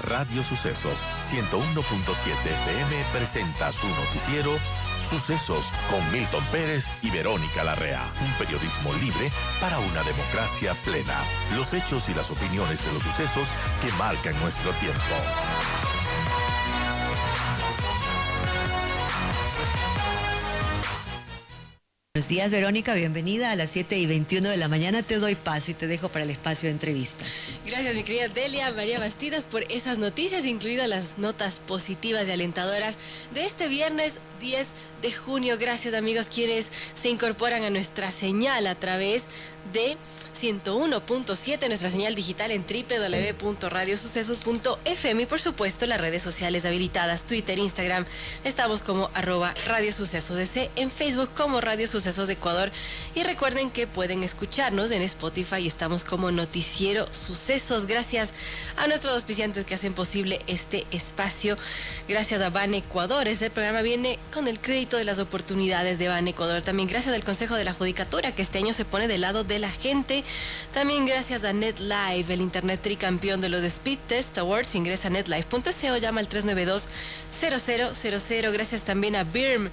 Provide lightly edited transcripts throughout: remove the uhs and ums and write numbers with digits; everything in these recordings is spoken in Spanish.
Radio Sucesos 101.7 FM presenta su noticiero Sucesos con Milton Pérez y Verónica Larrea. Un periodismo libre para una democracia plena. Los hechos y las opiniones de los sucesos que marcan nuestro tiempo. Buenos días, Verónica, bienvenida a las 7:21 de la mañana. Te doy paso y te dejo para el espacio de entrevista. Gracias, mi querida Delia María Bastidas, por esas noticias, incluidas las notas positivas y alentadoras de este viernes 10 de junio. Gracias, amigos, quienes se incorporan a nuestra señal a través de 101.7, nuestra señal digital en www.radiosucesos.fm y por supuesto las redes sociales habilitadas, Twitter, Instagram, estamos como @radiosucesosdc, en Facebook como Radio Sucesos de Ecuador, y recuerden que pueden escucharnos en Spotify y estamos como Noticiero Sucesos. Gracias a nuestros auspiciantes que hacen posible este espacio. Gracias a Ban Ecuador. Este programa viene con el crédito de las oportunidades de Ban Ecuador. También gracias al Consejo de la Judicatura, que este año se pone del lado de la gente. También gracias a NetLive, el internet tricampeón de los Speed Test Awards. Ingresa a netlive.co, llama al 392-0000. Gracias también a BIRM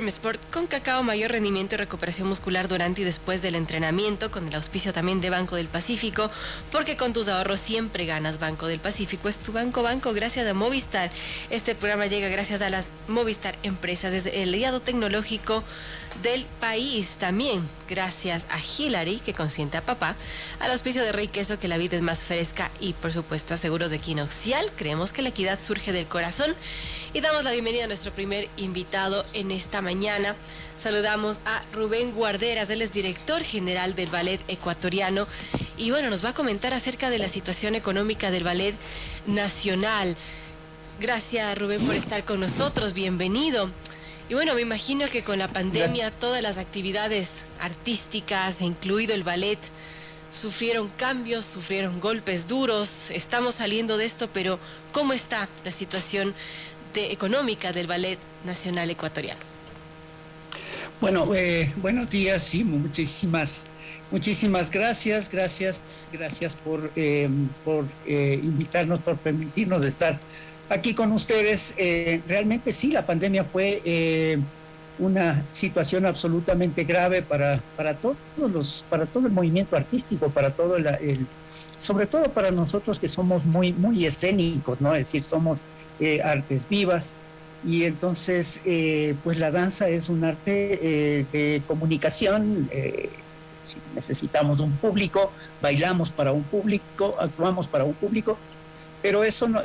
Sport con cacao, mayor rendimiento y recuperación muscular durante y después del entrenamiento, con el auspicio también de Banco del Pacífico, porque con tus ahorros siempre ganas. Banco del Pacífico es tu banco. Gracias a Movistar. Este programa llega gracias a las Movistar Empresas, es el aliado tecnológico del país. También gracias a Hillary, que consiente a papá, al auspicio de Rey Queso, que la vida es más fresca, y por supuesto a Seguros de Quinoxial. Creemos que la equidad surge del corazón. Y damos la bienvenida a nuestro primer invitado en esta mañana. Saludamos a Rubén Guarderas, él es director general del Ballet Ecuatoriano, y bueno, nos va a comentar acerca de la situación económica del Ballet Nacional. Gracias, Rubén, por estar con nosotros, bienvenido. Y bueno, me imagino que con la pandemia todas las actividades artísticas, incluido el ballet, sufrieron cambios, sufrieron golpes duros. Estamos saliendo de esto, pero ¿cómo está la situación económica del Ballet Nacional Ecuatoriano? Bueno, buenos días, sí, muchísimas gracias por invitarnos, por permitirnos estar aquí con ustedes. Realmente sí, la pandemia fue una situación absolutamente grave para todo el movimiento artístico, para todo sobre todo para nosotros que somos muy escénicos, ¿no? Es decir, somos artes vivas, y entonces pues la danza es un arte de comunicación. Si necesitamos un público, bailamos para un público, actuamos para un público, pero eso no,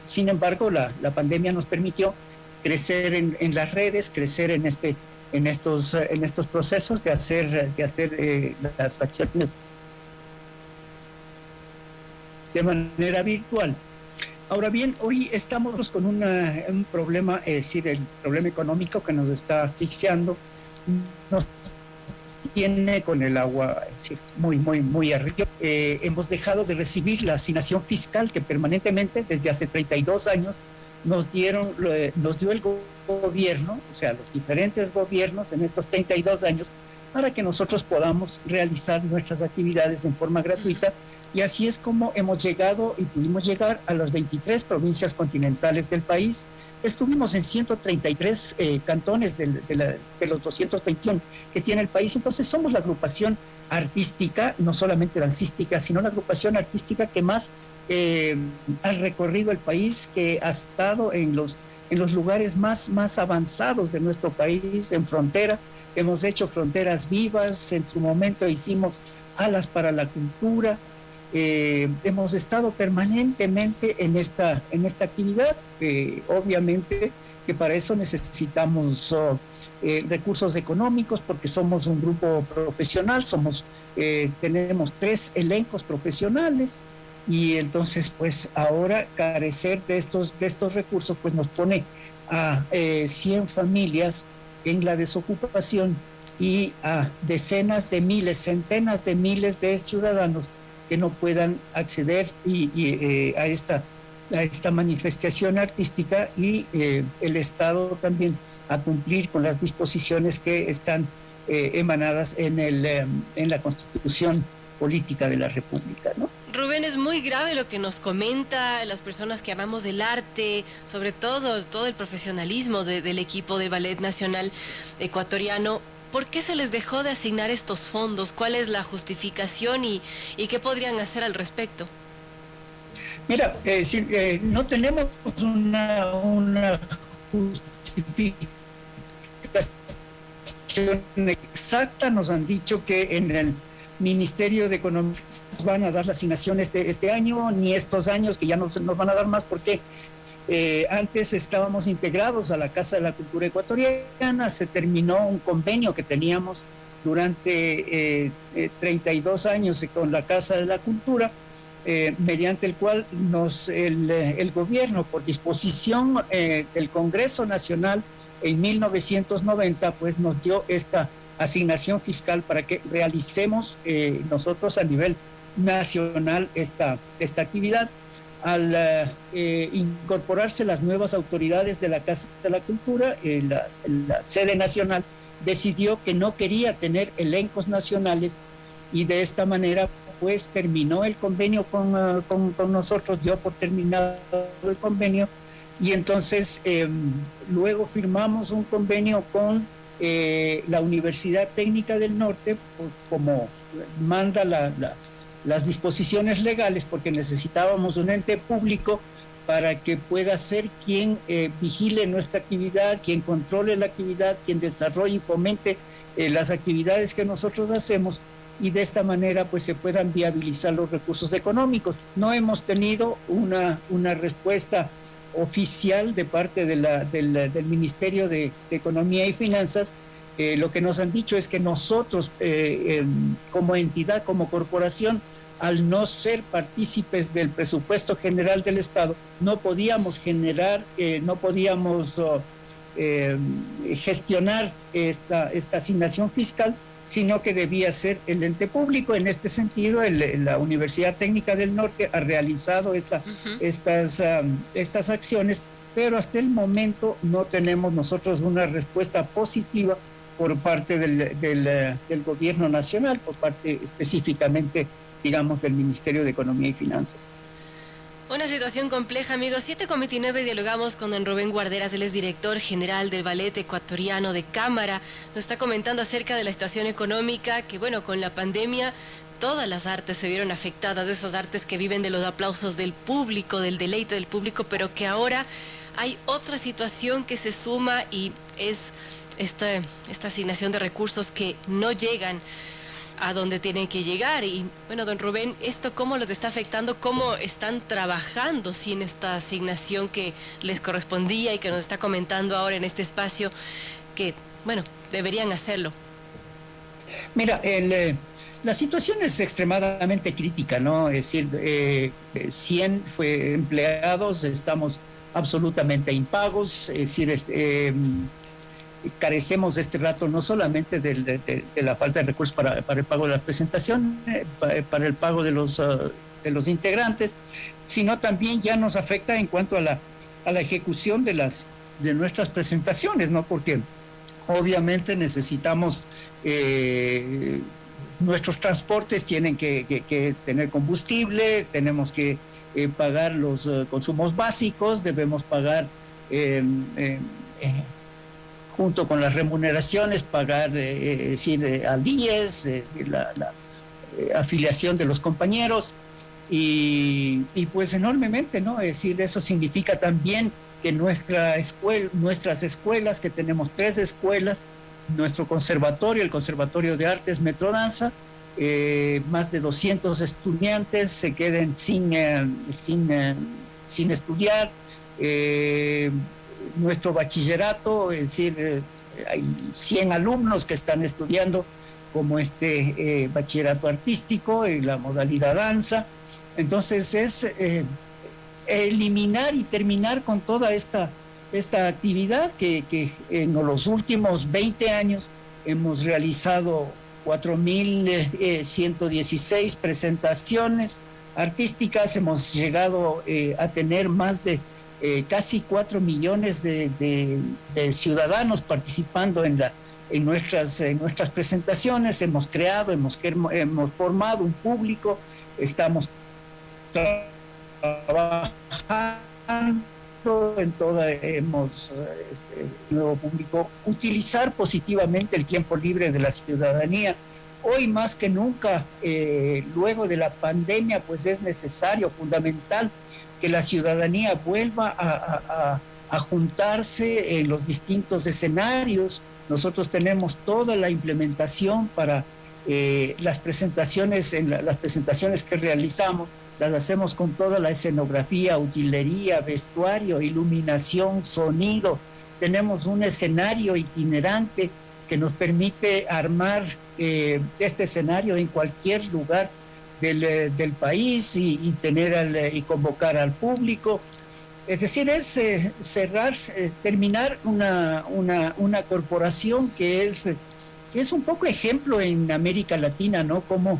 sin embargo la pandemia nos permitió crecer en las redes, crecer en estos procesos de hacer las acciones de manera virtual. Ahora bien, hoy estamos con un problema, es decir, el problema económico que nos está asfixiando, nos tiene con el agua, es decir, muy arriba. Hemos dejado de recibir la asignación fiscal que permanentemente, desde hace 32 años, nos dio el gobierno, o sea, los diferentes gobiernos en estos 32 años, para que nosotros podamos realizar nuestras actividades en forma gratuita. Y así es como hemos llegado y pudimos llegar a las 23 provincias continentales del país. Estuvimos en 133 cantones de los 221 que tiene el país. Entonces somos la agrupación artística, no solamente dancística, sino la agrupación artística que más ha recorrido el país, que ha estado en los lugares más avanzados de nuestro país, en frontera. Hemos hecho fronteras vivas, en su momento hicimos alas para la cultura. Hemos estado permanentemente en esta actividad. Obviamente que para eso necesitamos recursos económicos, porque somos un grupo profesional, tenemos 3 elencos profesionales, y entonces pues ahora carecer de estos recursos pues nos pone a 100 familias en la desocupación y a decenas de miles, centenas de miles de ciudadanos que no puedan acceder a esta manifestación artística, y el Estado también a cumplir con las disposiciones que están emanadas en la Constitución Política de la República, ¿no? Rubén, es muy grave lo que nos comenta las personas que amamos el arte, sobre todo el profesionalismo del equipo de Ballet Nacional Ecuatoriano. ¿Por qué se les dejó de asignar estos fondos? ¿Cuál es la justificación y qué podrían hacer al respecto? Mira, no tenemos una justificación exacta. Nos han dicho que en el Ministerio de Economía van a dar la asignación este año, ni estos años, que ya no nos van a dar más, porque antes estábamos integrados a la Casa de la Cultura Ecuatoriana. Se terminó un convenio que teníamos durante 32 años con la Casa de la Cultura, mediante el cual el gobierno, por disposición del Congreso Nacional en 1990, pues nos dio esta asignación fiscal para que realicemos nosotros a nivel nacional esta actividad. Al incorporarse las nuevas autoridades de la Casa de la Cultura, la sede nacional decidió que no quería tener elencos nacionales, y de esta manera pues terminó el convenio con nosotros, dio por terminado el convenio, y entonces luego firmamos un convenio con la Universidad Técnica del Norte, pues, como manda las disposiciones legales, porque necesitábamos un ente público para que pueda ser quien vigile nuestra actividad, quien controle la actividad, quien desarrolle y fomente las actividades que nosotros hacemos, y de esta manera pues se puedan viabilizar los recursos económicos. No hemos tenido una respuesta oficial de parte del Ministerio de Economía y Finanzas. Lo que nos han dicho es que nosotros como entidad, como corporación, al no ser partícipes del presupuesto general del Estado, no podíamos gestionar esta asignación fiscal, sino que debía ser el ente público. En este sentido, la Universidad Técnica del Norte ha realizado estas acciones, pero hasta el momento no tenemos nosotros una respuesta positiva por parte del gobierno nacional, por parte específicamente, digamos, del Ministerio de Economía y Finanzas. Una situación compleja, amigos. 7:29 dialogamos con don Rubén Guarderas, él es director general del Ballet Ecuatoriano de Cámara. Nos está comentando acerca de la situación económica, que bueno, con la pandemia todas las artes se vieron afectadas, esas artes que viven de los aplausos del público, del deleite del público, pero que ahora hay otra situación que se suma, y es esta asignación de recursos que no llegan a donde tienen que llegar. Y bueno, don Rubén, ¿esto cómo los está afectando? ¿Cómo están trabajando sin esta asignación que les correspondía y que nos está comentando ahora en este espacio que, bueno, deberían hacerlo? Mira, la situación es extremadamente crítica, ¿no? Es decir, 100 empleados, estamos absolutamente impagos, es decir, carecemos de este rato no solamente de la falta de recursos para el pago de la presentación, para el pago de los integrantes, sino también ya nos afecta en cuanto a la ejecución de nuestras presentaciones, ¿no? Porque obviamente necesitamos, nuestros transportes tienen que tener combustible, tenemos que pagar los consumos básicos, debemos pagar junto con las remuneraciones, pagar al IES, la afiliación de los compañeros, y pues enormemente, ¿no? Es decir, eso significa también que nuestras escuelas, que tenemos 3 escuelas, nuestro conservatorio, el Conservatorio de Artes Metrodanza, más de 200 estudiantes se queden sin estudiar. Nuestro bachillerato, es decir, hay 100 alumnos que están estudiando como bachillerato artístico en la modalidad danza. Entonces es eliminar y terminar con toda esta actividad que en los últimos 20 años hemos realizado 4.116 presentaciones artísticas, hemos llegado a tener más de casi 4 millones de ciudadanos participando en nuestras presentaciones. Hemos formado un público, estamos trabajando en toda, hemos, nuevo público, utilizar positivamente el tiempo libre de la ciudadanía. Hoy más que nunca, luego de la pandemia, pues es necesario, fundamental, que la ciudadanía vuelva a juntarse en los distintos escenarios. Nosotros tenemos toda la implementación para las presentaciones, las presentaciones que realizamos, las hacemos con toda la escenografía, utilería, vestuario, iluminación, sonido. Tenemos un escenario itinerante que nos permite armar este escenario en cualquier lugar del país y y convocar al público. Es decir, es terminar una corporación que es un poco ejemplo en América Latina, ¿no? Como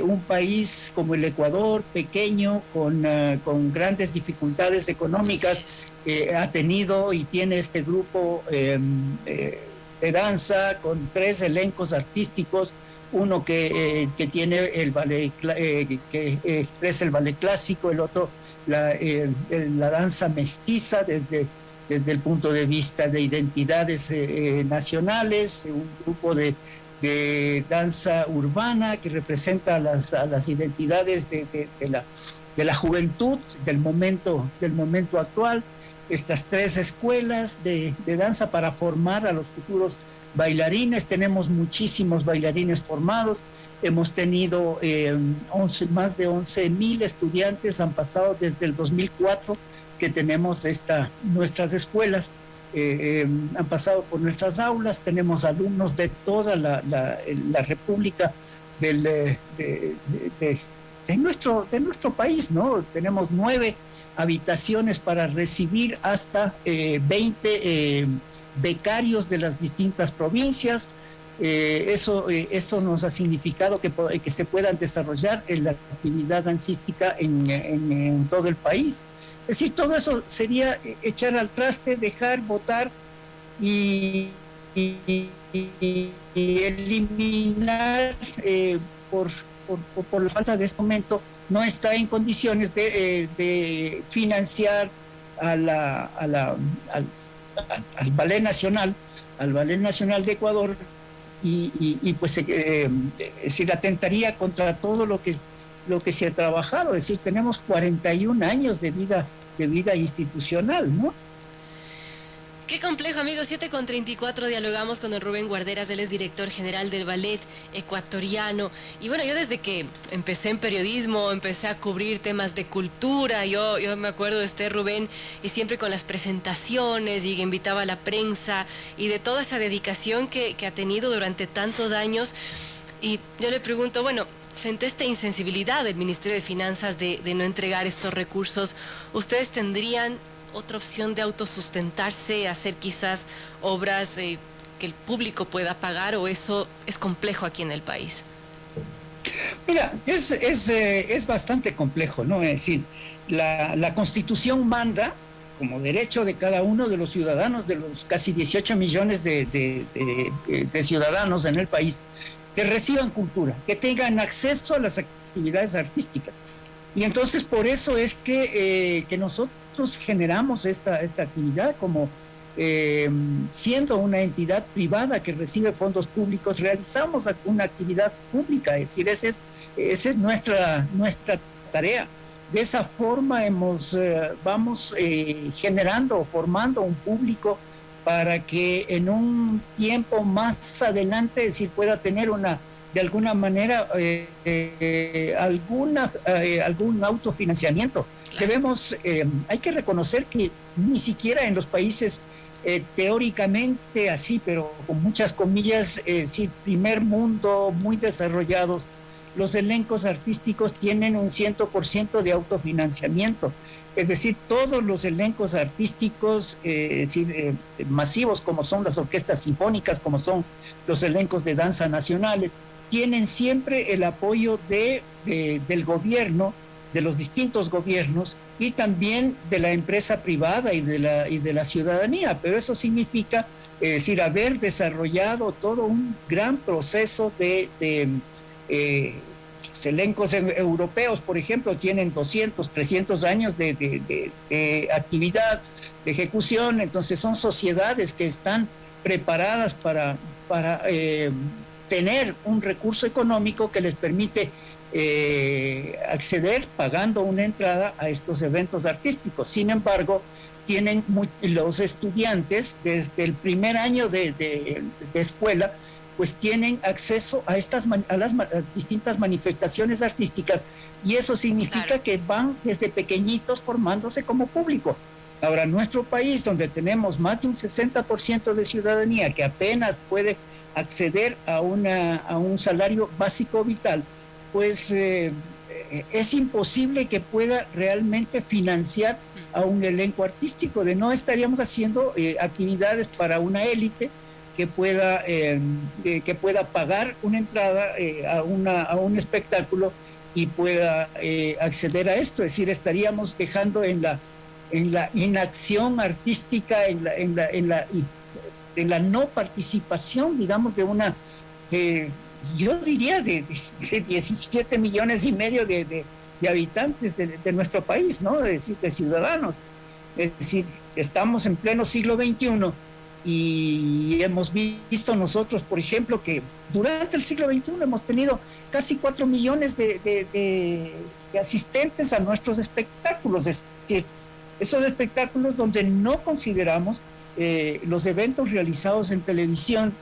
un país como el Ecuador, pequeño, con grandes dificultades económicas, ha tenido y tiene este grupo de danza con 3 elencos artísticos, uno que tiene el ballet, que expresa el ballet clásico, el otro la danza mestiza desde el punto de vista de identidades nacionales, un grupo de danza urbana que representa a las identidades de la juventud del momento actual. Estas 3 escuelas de danza para formar a los futuros bailarines. Tenemos muchísimos bailarines formados. Hemos tenido más de 11,000 estudiantes, han pasado desde el 2004 que tenemos nuestras escuelas. Han pasado por nuestras aulas. Tenemos alumnos de toda la República de nuestro país, ¿no? Tenemos 9 habitaciones para recibir hasta 20 becarios de las distintas provincias. Esto nos ha significado que se puedan desarrollar la actividad dancística en todo el país. Es decir, todo eso sería echar al traste, dejar, votar y eliminar por la falta de este momento. No está en condiciones de financiar al Ballet Nacional, de Ecuador, y pues se atentaría contra todo lo que se ha trabajado. Es decir, tenemos 41 años de vida institucional, ¿no? Qué complejo, amigos. 7:34 dialogamos con don Rubén Guarderas, él es director general del ballet ecuatoriano. Y bueno, yo desde que empecé en periodismo, empecé a cubrir temas de cultura. Yo me acuerdo de usted, Rubén, y siempre con las presentaciones, y invitaba a la prensa, y de toda esa dedicación que ha tenido durante tantos años. Y yo le pregunto, bueno, frente a esta insensibilidad del Ministerio de Finanzas de no entregar estos recursos, ¿ustedes tendrían otra opción de autosustentarse, hacer quizás obras que el público pueda pagar, o eso es complejo aquí en el país? Mira, es bastante complejo, ¿no? Es decir, la Constitución manda como derecho de cada uno de los ciudadanos, de los casi 18 millones de ciudadanos en el país, que reciban cultura, que tengan acceso a las actividades artísticas. Y entonces por eso es que nosotros generamos esta actividad como siendo una entidad privada que recibe fondos públicos, realizamos una actividad pública. Es decir, esa es nuestra tarea. De esa forma vamos generando, formando un público para que en un tiempo más adelante, es decir, pueda tener de alguna manera algún autofinanciamiento. Hay que reconocer que ni siquiera en los países teóricamente así, pero con muchas comillas, primer mundo, muy desarrollados, los elencos artísticos tienen un 100% de autofinanciamiento. Es decir, todos los elencos artísticos masivos, como son las orquestas sinfónicas, como son los elencos de danza nacionales, tienen siempre el apoyo del gobierno, de los distintos gobiernos, y también de la empresa privada y de la ciudadanía. Pero eso significa haber desarrollado todo un gran proceso de elencos europeos, por ejemplo, tienen 200, 300 años de actividad, de ejecución. Entonces son sociedades que están preparadas para tener un recurso económico que les permite acceder pagando una entrada a estos eventos artísticos. Sin embargo, tienen los estudiantes desde el primer año de escuela, pues tienen acceso a las distintas manifestaciones artísticas, y eso significa que van desde pequeñitos formándose como público. Ahora, nuestro país, donde tenemos más de un 60% de ciudadanía que apenas puede acceder a un salario básico vital, pues es imposible que pueda realmente financiar a un elenco artístico. De no estaríamos haciendo actividades para una élite que pueda pagar una entrada a un espectáculo y pueda acceder a esto. Es decir, estaríamos dejando en la inacción artística, en la no participación, digamos, yo diría de 17 millones y medio de habitantes de nuestro país, ¿no? Es decir, de ciudadanos. Es decir, estamos en pleno siglo XXI y hemos visto nosotros, por ejemplo, que durante el siglo XXI hemos tenido casi 4 millones de asistentes a nuestros espectáculos. Es decir, esos espectáculos donde no consideramos los eventos realizados en televisión,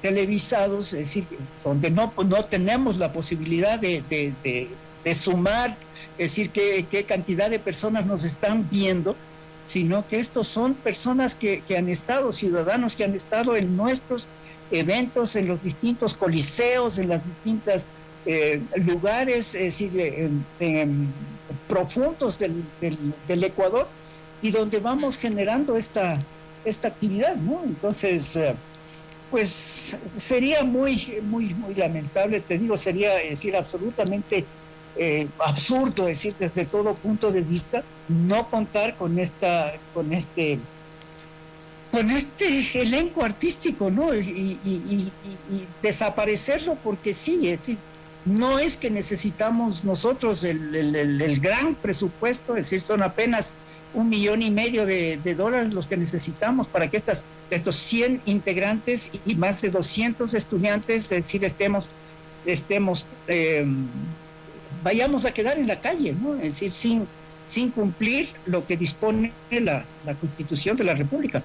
televisados, es decir, donde no tenemos la posibilidad de sumar, es decir, qué cantidad de personas nos están viendo, sino que estos son personas que han estado, ciudadanos que han estado en nuestros eventos, en los distintos coliseos, en las distintas lugares, es decir, profundos del Ecuador, y donde vamos generando esta actividad, ¿no? Entonces, pues sería muy lamentable, te digo, sería decir absolutamente absurdo, decir, desde todo punto de vista, no contar con este elenco artístico, ¿no? Y desaparecerlo, porque sí, es decir, no es que necesitamos nosotros el gran presupuesto, es decir, son apenas $1,5 millones de dólares los que necesitamos para que estos 100 integrantes y más de 200 estudiantes, es decir, vayamos a quedar en la calle, ¿no? Es decir, sin cumplir lo que dispone la Constitución de la República.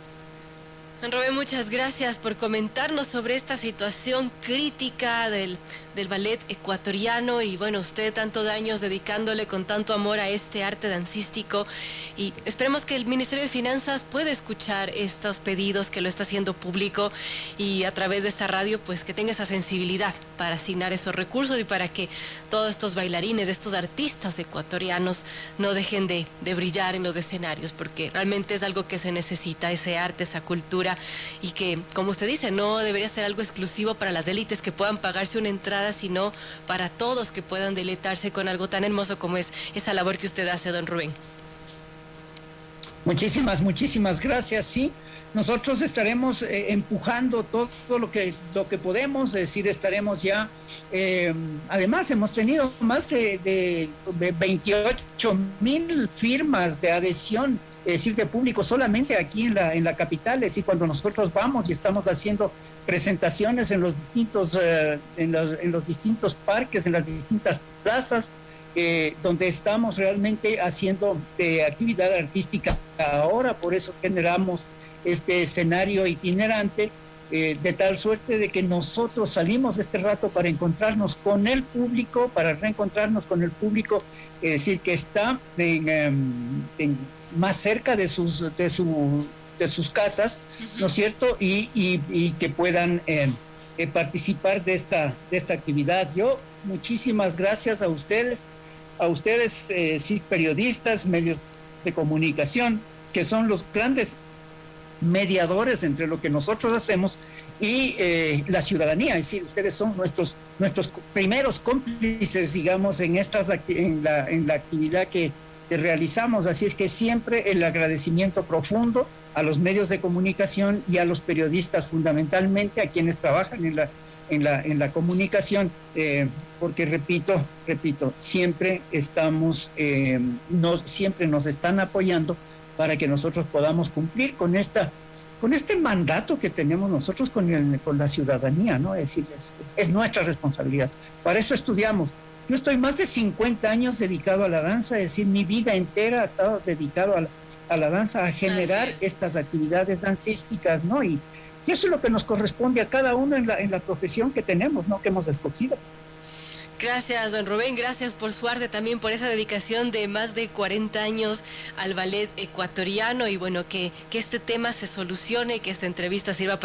Don Rubén, muchas gracias por comentarnos sobre esta situación crítica del ballet ecuatoriano, y bueno, usted tantos años dedicándole con tanto amor a este arte dancístico, y esperemos que el Ministerio de Finanzas pueda escuchar estos pedidos, que lo está haciendo público, y a través de esta radio pues que tenga esa sensibilidad para asignar esos recursos y para que todos estos bailarines, estos artistas ecuatorianos no dejen de brillar en los escenarios, porque realmente es algo que se necesita, ese arte, esa cultura, y que, como usted dice, no debería ser algo exclusivo para las élites que puedan pagarse una entrada, sino para todos que puedan deleitarse con algo tan hermoso como es esa labor que usted hace, don Rubén. Muchísimas gracias, sí. Nosotros estaremos empujando todo lo que podemos, es decir, estaremos ya, además hemos tenido más de 28,000 firmas de adhesión, es decir, de público solamente aquí en la capital. Es decir, cuando nosotros vamos y estamos haciendo presentaciones en los distintos parques, en las distintas plazas, donde estamos realmente haciendo actividad artística ahora. Por eso generamos este escenario itinerante, de tal suerte de que nosotros salimos de este rato para encontrarnos con el público, para reencontrarnos con el público, es decir, que está más cerca de sus casas, ¿no es cierto? Y que puedan participar de esta actividad. Yo, muchísimas gracias a ustedes, sí, periodistas, medios de comunicación, que son los grandes mediadores entre lo que nosotros hacemos y la ciudadanía. Es decir, ustedes son nuestros primeros cómplices, digamos, en la actividad que realizamos. Así es que siempre el agradecimiento profundo a los medios de comunicación y a los periodistas, fundamentalmente a quienes trabajan en la comunicación, porque repito, siempre siempre nos están apoyando para que nosotros podamos cumplir con este mandato que tenemos nosotros con la ciudadanía, ¿no? Es decir, es nuestra responsabilidad. Para eso estudiamos. Yo estoy más de 50 años dedicado a la danza, es decir, mi vida entera ha estado dedicado a la danza, a generar estas actividades dancísticas, ¿no? Y eso es lo que nos corresponde a cada uno en la profesión que tenemos, ¿no? Que hemos escogido. Gracias, don Rubén, gracias por su arte, también por esa dedicación de más de 40 años al ballet ecuatoriano y bueno, que este tema se solucione, que esta entrevista sirva para